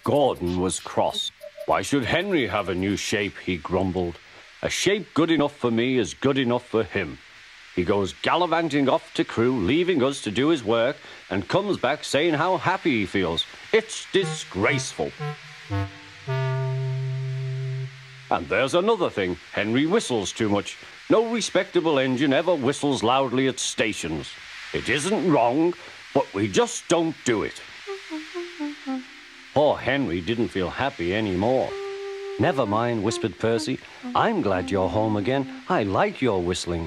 Gordon was cross. Why should Henry have a new shape, he grumbled. A shape good enough for me is good enough for him. He goes gallivanting off to Crewe, leaving us to do his work, and comes back saying how happy he feels. It's disgraceful. And there's another thing. Henry whistles too much. No respectable engine ever whistles loudly at stations. It isn't wrong, but we just don't do it. Poor Henry didn't feel happy anymore. Never mind, whispered Percy. I'm glad you're home again. I like your whistling.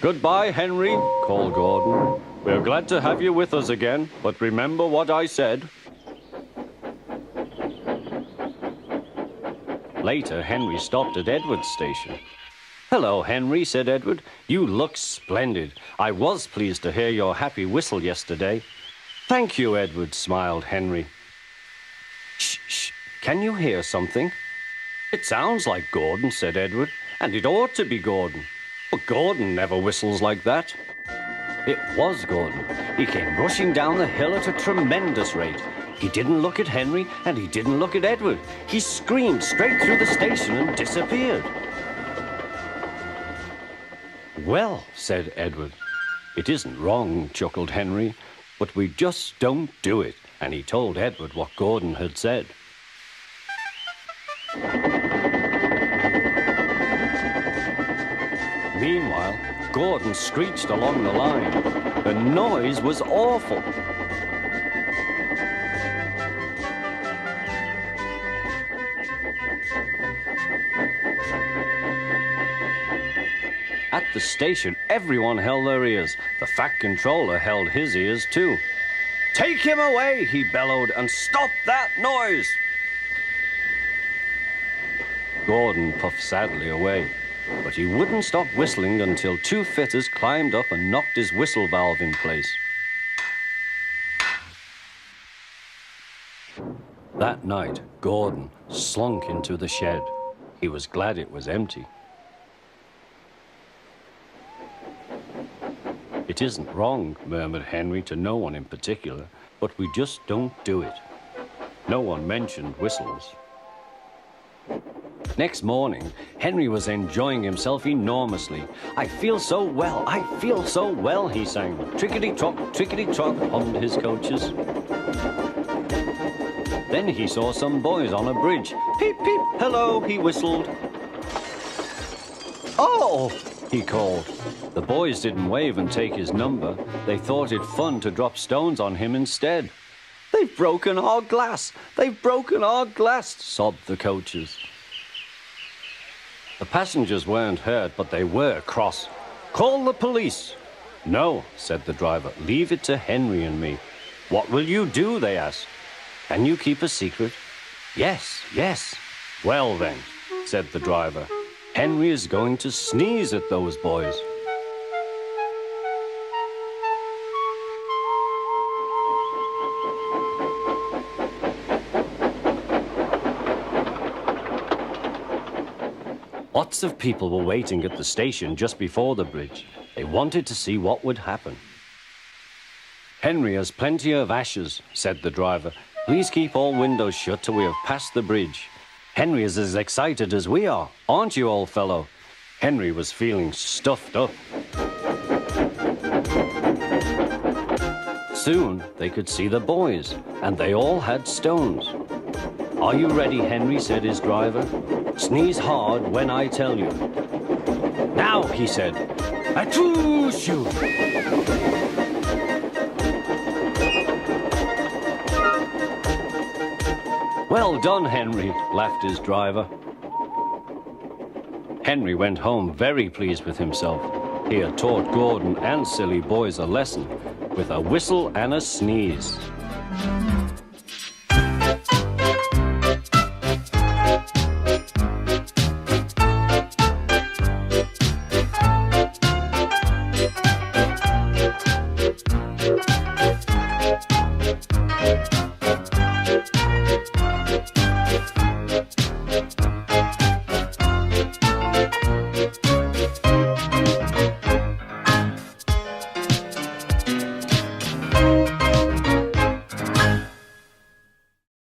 Goodbye, Henry, called Gordon. We're glad to have you with us again, but remember what I said. Later, Henry stopped at Edward's station. Hello, Henry, said Edward. You look splendid. I was pleased to hear your happy whistle yesterday. Thank you, Edward, smiled Henry. Shh, shh. Can you hear something? It sounds like Gordon, said Edward, and it ought to be Gordon. But Gordon never whistles like that. It was Gordon. He came rushing down the hill at a tremendous rate. He didn't look at Henry, and he didn't look at Edward. He screamed straight through the station and disappeared. Well, said Edward. It isn't wrong, chuckled Henry, but we just don't do it. And he told Edward what Gordon had said. Meanwhile, Gordon screeched along the line. The noise was awful. At the station, everyone held their ears. The fat controller held his ears too. Take him away, he bellowed, and stop that noise! Gordon puffed sadly away, but he wouldn't stop whistling until two fitters climbed up and knocked his whistle valve in place. That night, Gordon slunk into the shed. He was glad it was empty. It isn't wrong, murmured Henry to no one in particular, but we just don't do it. No one mentioned whistles. Next morning, Henry was enjoying himself enormously. I feel so well, he sang. Trickety-trot, hummed his coaches. Then he saw some boys on a bridge. Peep, peep, hello, he whistled. Oh, he called. The boys didn't wave and take his number. They thought it fun to drop stones on him instead. They've broken our glass, sobbed the coaches. The passengers weren't hurt, but they were cross. Call the police. No, said the driver, leave it to Henry and me. What will you do, they asked. Can you keep a secret? Yes. Well then, said the driver, Henry is going to sneeze at those boys. Lots of people were waiting at the station just before the bridge. They wanted to see what would happen. Henry has plenty of ashes, said the driver. Please keep all windows shut till we have passed the bridge. Henry is as excited as we are, aren't you, old fellow? Henry was feeling stuffed up. Soon they could see the boys, and they all had stones. Are you ready, Henry, said his driver. Sneeze hard when I tell you. Now, he said. Achoo-shoo! Well done, Henry, laughed his driver. Henry went home very pleased with himself. He had taught Gordon and silly boys a lesson with a whistle and a sneeze.